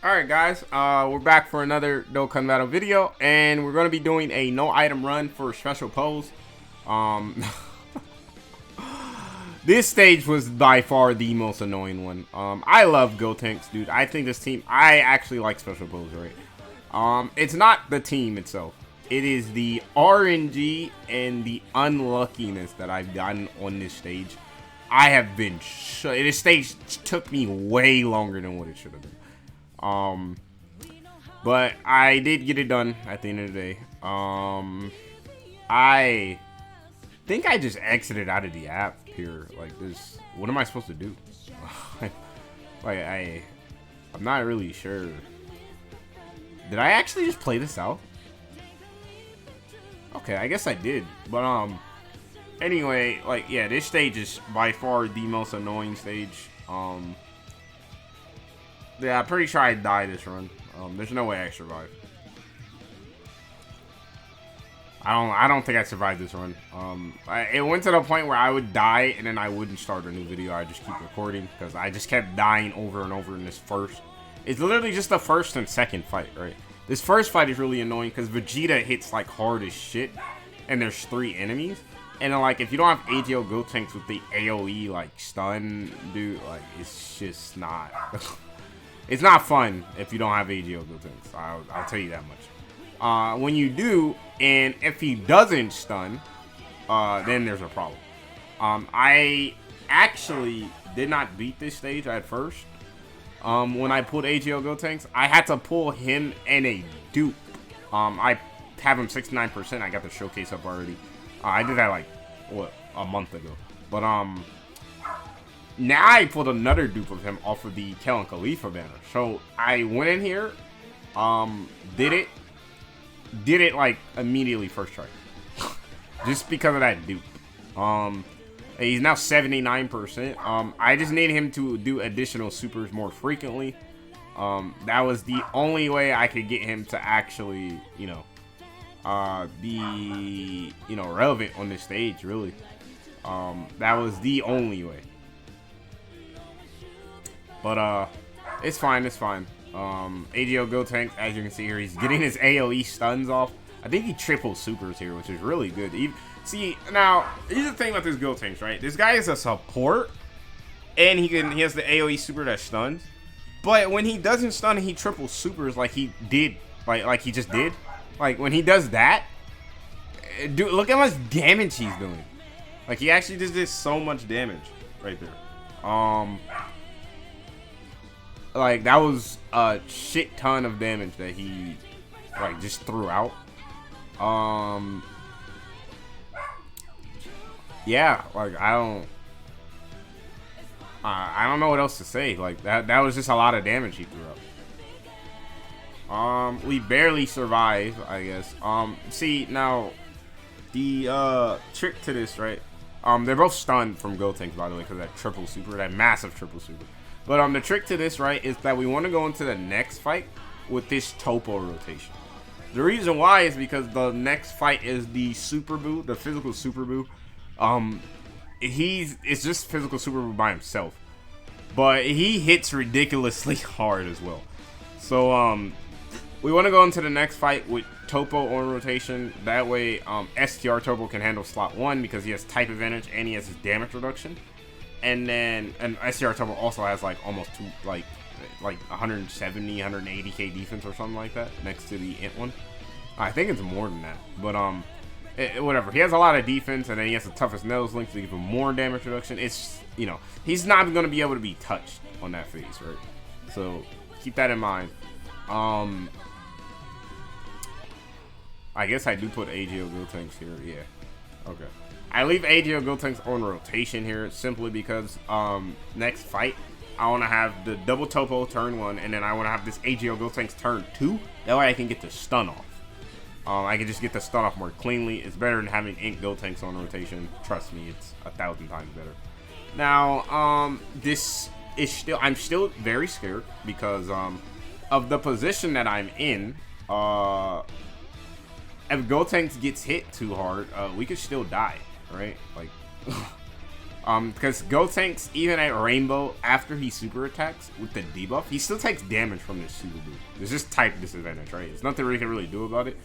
Alright guys, we're back for another Dokkan Battle video, and we're going to be doing a no item run for special pose. This stage was by far the most annoying one. I love Gotenks, dude. I think this team, I actually like special pose, right? It's not the team itself. It is the RNG and the unluckiness that I've gotten on this stage. I have been, this stage took me way longer than what it should have been. But I did get it done at the end of the day. I think I just exited out of the app here. Like this, what am I supposed to do? I'm not really sure. Did I actually just play this out? Okay, I guess I did. But anyway, like yeah, this stage is by far the most annoying stage. Yeah, I'm pretty sure I die this run. There's no way I survive. I don't think I survived this run. It went to the point where I would die and then I wouldn't start a new video. I just keep recording because I just kept dying over and over in this first. It's literally just the first and second fight, right? This first fight is really annoying because Vegeta hits like hard as shit, and there's 3 enemies. And then, like, if you don't have AGL Gotenks with the AOE like stun, dude, like it's just not. It's not fun if you don't have AGL Gotenks. I'll tell you that much. When you do, and if he doesn't stun, then there's a problem. I actually did not beat this stage at first. When I pulled AGL Gotenks, I had to pull him and a dupe. I have him 69%. I got the showcase up already. I did that like, what, a month ago. But, now I pulled another dupe of him off of the Kel and Khalifa banner. So I went in here, did it like immediately first try, just because of that dupe. He's now 79%. I just need him to do additional supers more frequently. That was the only way I could get him to actually, you know, be, you know, relevant on this stage. Really, that was the only way. But, it's fine, it's fine. AGL Gotenks, as you can see here, he's getting his AoE stuns off. I think he triple supers here, which is really good. See, now, here's the thing about this Gotenks, right? This guy is a support, and he has the AoE super that stuns. But when he doesn't stun, he triple supers like he did, like he just did. Like, when he does that, dude, look how much damage he's doing. Like, he actually just did so much damage right there. Like, that was a shit ton of damage that he, like, just threw out. Yeah, like, I don't know what else to say. Like, that was just a lot of damage he threw out. We barely survived, I guess. See, now, the, trick to this, right? They're both stunned from Gotenks, by the way, because that triple super, that massive triple super. But the trick to this, right, is that we want to go into the next fight with this Toppo rotation. The reason why is because the next fight is the Super Buu, the physical Super Buu. It's just physical Super Buu by himself, but he hits ridiculously hard as well. So we want to go into the next fight with Toppo on rotation. That way, STR Toppo can handle slot 1 because he has type advantage and he has his damage reduction. And then, STR Toppo also has like almost 170, 180k defense or something like that next to the Int one. I think it's more than that, but whatever. He has a lot of defense, and then he has the toughest nose link to give him more damage reduction. It's, you know, he's not going to be able to be touched on that phase, right? So keep that in mind. I guess I do put AGL Gotenks here. Yeah, okay. I leave AGL Gotenks on rotation here simply because next fight I want to have the double Toppo turn 1, and then I want to have this AGL Gotenks turn 2. That way I can get the stun off. I can just get the stun off more cleanly. It's better than having Ink Gotenks on rotation. Trust me, it's 1,000 times better. Now, this is still, I'm still very scared because of the position that I'm in. If Gotenks gets hit too hard, we could still die, right? Like, Because Gotenks, even at Rainbow, after he super attacks with the debuff, he still takes damage from this super boost. There's just type disadvantage, right? There's nothing we can really do about it.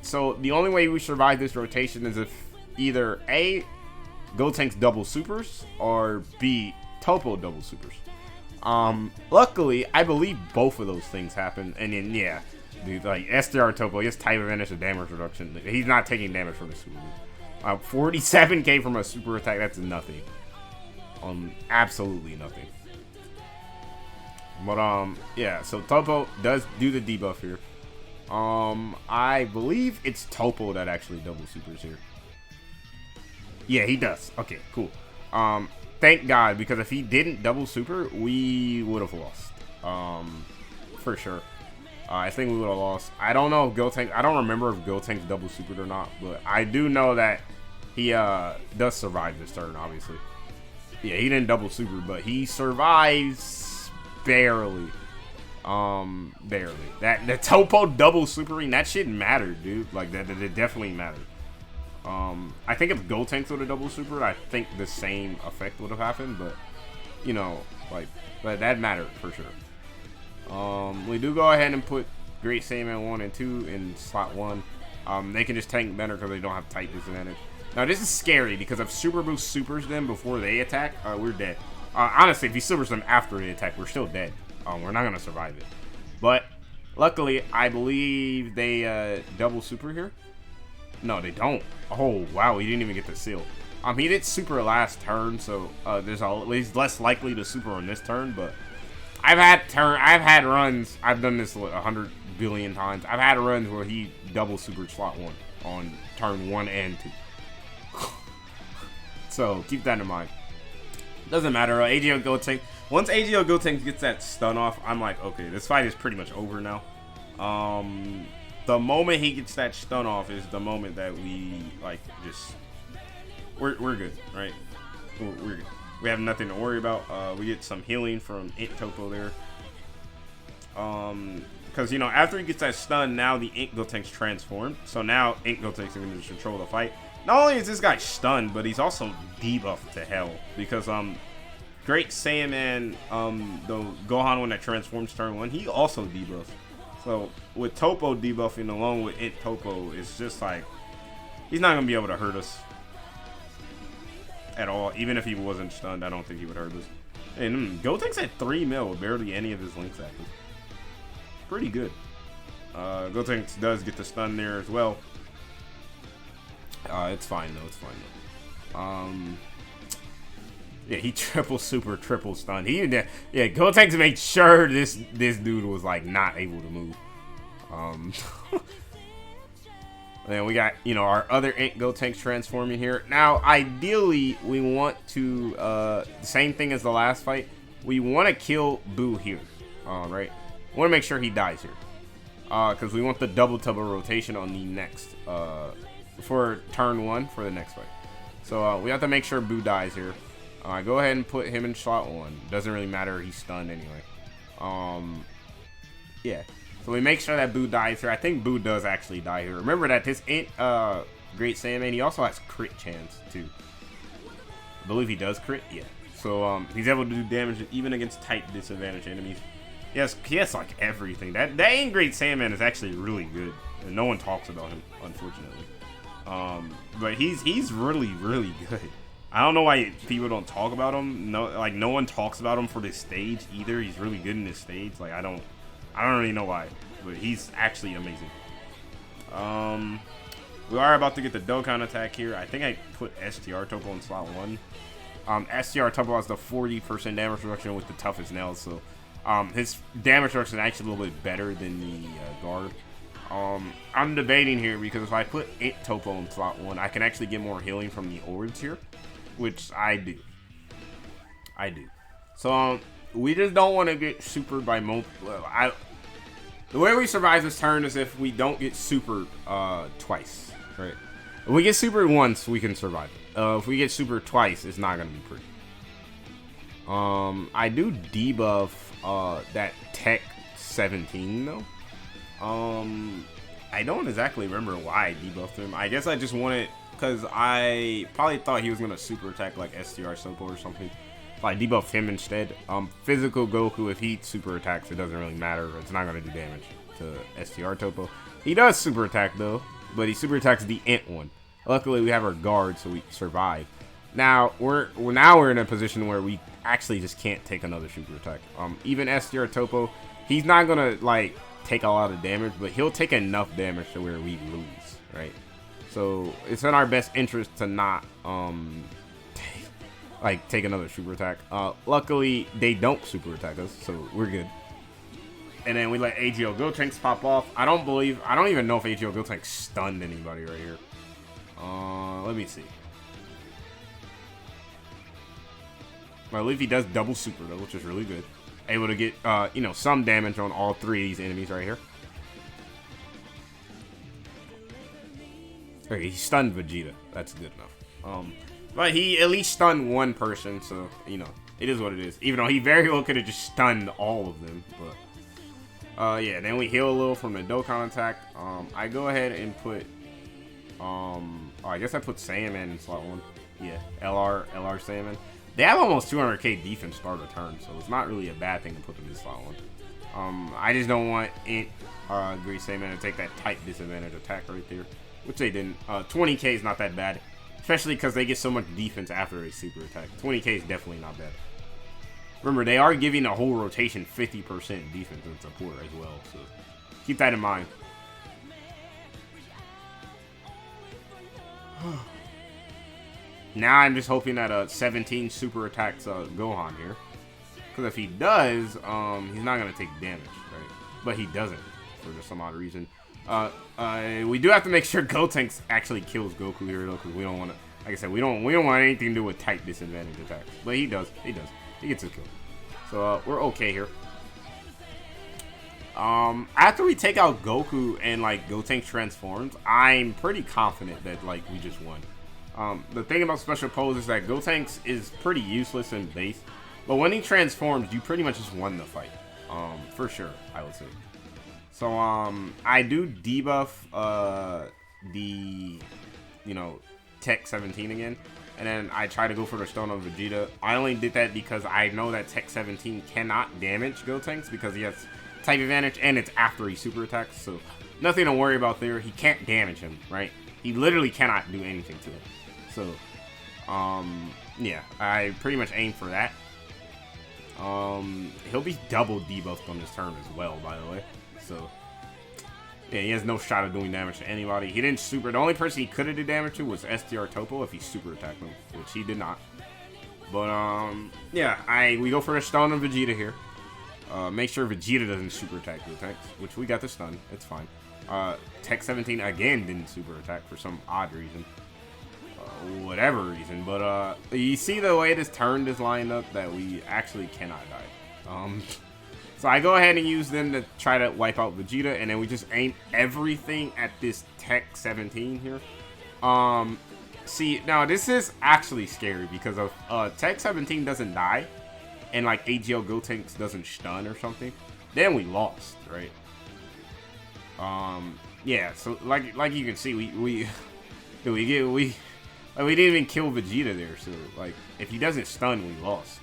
So the only way we survive this rotation is if either A, Gotenks double supers, or B, Toppo double supers. Luckily, I believe both of those things happen, and then, yeah, dude, like, SDR Toppo, he has type advantage and damage reduction. He's not taking damage from the super boost. 47k from a super attack, that's nothing. Absolutely nothing. But, yeah, so Toppo does do the debuff here. I believe it's Toppo that actually double supers here. Yeah, he does. Okay, cool. Thank God, because if he didn't double super, we would have lost. For sure. I think we would have lost. I don't know if Gotenks, I don't remember if Gotenks double supered or not, but I do know that he does survive this turn, obviously. Yeah, he didn't double super, but he survives barely. Barely. That the Toppo double supering, that shit mattered, dude. Like that it definitely mattered. I think if Gotenks would have double supered, I think the same effect would have happened, but you know, like, but that mattered for sure. We do go ahead and put Great Saiyaman 1 and 2 in slot 1. They can just tank better because they don't have type disadvantage. Now this is scary because if Super Boost supers them before they attack, we're dead. Honestly, if he supers them after they attack, we're still dead. We're not gonna survive it. But luckily, I believe they double super here. No, they don't. Oh wow, he didn't even get the seal. He did super last turn, so there's at least less likely to super on this turn. But I've had runs. I've done this 100 billion times. I've had runs where he double supered slot 1 on turn 1 and 2. So keep that in mind. Doesn't matter. AGL Gotenks. Once AGL Gotenks gets that stun off, I'm like, okay, this fight is pretty much over now. The moment he gets that stun off is the moment that we like just we're good, right? We're good. We have nothing to worry about. We get some healing from Int Toppo there. Because, you know, after he gets that stun, now the Int Gotenks transformed. So now Int Gotenks are going to control the fight. Not only is this guy stunned, but he's also debuffed to hell. Because, Great Saiyaman, the Gohan one that transforms turn 1, he also debuffs. So, with Toppo debuffing along with Int Toppo, it's just like, he's not going to be able to hurt us at all. Even if he wasn't stunned, I don't think he would hurt us. And Gotenks at 3 mil with barely any of his links active. Pretty good. Gotenks does get the stun there as well. It's fine though. It's fine though. Yeah, he triple stun. Yeah, Gotenks made sure this dude was like not able to move. Then we got, you know, our other Int Gotenks transforming here. Now, ideally, we want to the same thing as the last fight. We want to kill Boo here. Right? We want to make sure he dies here. Because we want the double rotation on the next for turn 1 for the next fight. So we have to make sure Boo dies here. Go ahead and put him in slot 1. Doesn't really matter, he's stunned anyway. Yeah. So we make sure that Boo dies here. I think Boo does actually die here. Remember that this Int Great Saiyaman, he also has crit chance too. I believe he does crit, yeah. So he's able to do damage even against type disadvantage enemies. Yes, he has like everything. That Int Great Saiyaman is actually really good, and no one talks about him, unfortunately. But he's really good. I don't know why people don't talk about him. No one talks about him for this stage either. He's really good in this stage. Like I don't really know why, but he's actually amazing. We are about to get the Dokkan attack here. I think I put STR Toppo in slot 1. STR Toppo has the 40% damage reduction with the toughest nails, so his damage reduction is actually a little bit better than the guard. I'm debating here because if I put Int Toppo in slot 1, I can actually get more healing from the Ords here, which I do. So we just don't want to get supered by the way we survive this turn is if we don't get supered twice, right? If we get supered once, we can survive. If we get supered twice, it's not gonna be pretty. I do debuff that Tech 17 though. I don't exactly remember why I debuffed him. I guess I just wanted because I probably thought he was gonna super attack like STR Sopo or something. So I debuffed him instead. Physical Goku, if he super attacks, it doesn't really matter. It's not gonna do damage to STR Topo. He does super attack though, but he super attacks the Int one. Luckily, we have our guard, so we survive. Now we're in a position where we actually just can't take another super attack. Even STR Topo, he's not gonna like take a lot of damage, but he'll take enough damage to where we lose, right? So it's in our best interest to not take another super attack. Luckily they don't super attack us, so we're good. And then we let AGL Gotenks pop off. I don't even know if AGL Gotenks stunned anybody right here. Let me see. I believe he does double super though, which is really good. Able to get, you know, some damage on all three of these enemies right here. Okay, he stunned Vegeta. That's good enough. But he at least stunned one person, so, you know, it is what it is. Even though he very well could have just stunned all of them, but, yeah, then we heal a little from the Dokkan attack. I go ahead and put, oh, I guess I put Saiyaman in slot 1. Yeah, LR Saiyaman. They have almost 200k defense start a turn, so it's not really a bad thing to put them in slot 1. I just don't want Great Saiyaman to take that tight disadvantage attack right there, which they didn't. 20k is not that bad, especially because they get so much defense after a super attack. 20k is definitely not bad. Remember, they are giving the whole rotation 50% defense and support as well, so keep that in mind. Now I'm just hoping that 17 super attacks Gohan here, because if he does, he's not gonna take damage, right? But he doesn't for just some odd reason. We do have to make sure Gotenks actually kills Goku here though, because we don't want to. Like I said, we don't want anything to do with tight disadvantage attacks. But he does. He gets his kill. So we're okay here. After we take out Goku and like Gotenks transforms, I'm pretty confident that like we just won. The thing about special pose is that Gotenks is pretty useless in base, but when he transforms, you pretty much just won the fight. For sure, I would say. So, I do debuff, the, you know, Tech 17 again, and then I try to go for the Stone on Vegeta. I only did that because I know that Tech 17 cannot damage Gotenks because he has type advantage, and it's after he super attacks, so nothing to worry about there. He can't damage him, right? He literally cannot do anything to him. So, yeah, I pretty much aim for that. He'll be double debuffed on this turn as well, by the way. So, yeah, he has no shot of doing damage to anybody. He didn't super. The only person he could have did damage to was STR Topo if he super attacked him, which he did not. But, yeah, we go for a stun on Vegeta here. Make sure Vegeta doesn't super attack Gotenks, which we got the stun. It's fine. Tech 17 again didn't super attack for some odd reason. Whatever reason, but you see the way this turn is lined up that we actually cannot die. So I go ahead and use them to try to wipe out Vegeta, and then we just aim everything at this Tech 17 here. See, now this is actually scary because of Tech 17 doesn't die, and like AGL Gotenks doesn't stun or something, then we lost, right? Yeah, so like you can see, we didn't even kill Vegeta there, so like if he doesn't stun, we lost.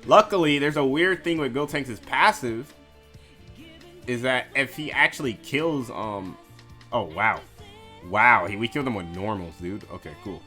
Luckily, there's a weird thing with Gotenks' passive, is that if he actually kills oh wow, we killed him with normals, dude. Okay, cool.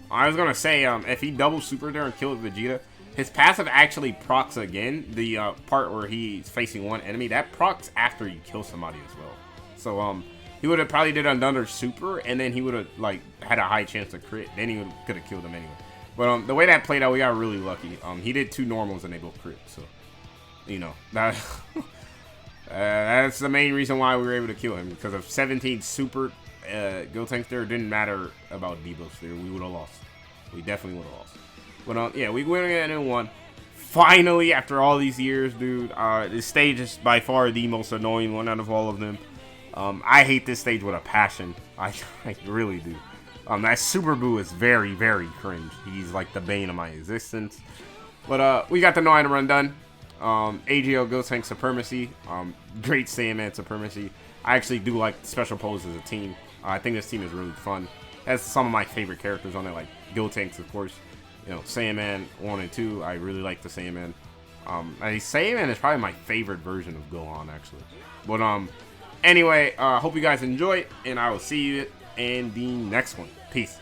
I was gonna say if he double super there and killed Vegeta, his passive actually procs again. The part where he's facing one enemy, that procs after you kill somebody as well. So he would have probably did another super, and then he would have like had a high chance to crit. Then he could have killed him anyway. But the way that played out, we got really lucky. He did 2 normals and they both crit. So, you know, that that's the main reason why we were able to kill him, because of 17 super Gotenks there. It didn't matter about debuffs there. We would have lost. We definitely would have lost. But yeah, we went again and won. Finally, after all these years, dude. This stage is by far the most annoying one out of all of them. I hate this stage with a passion. I really do. That Super Boo is very, very cringe. He's like the bane of my existence. But we got the no item run done. AGL Gotenks Supremacy. Great Saiyaman Supremacy. I actually do like special pose as a team. I think this team is really fun. has some of my favorite characters on it, like Gotenks, of course. You know, Saiyaman 1 and 2. I really like the Saiyaman. Saiyaman is probably my favorite version of Gohan, actually. But anyway, hope you guys enjoy, and I will see you in the next one. Peace.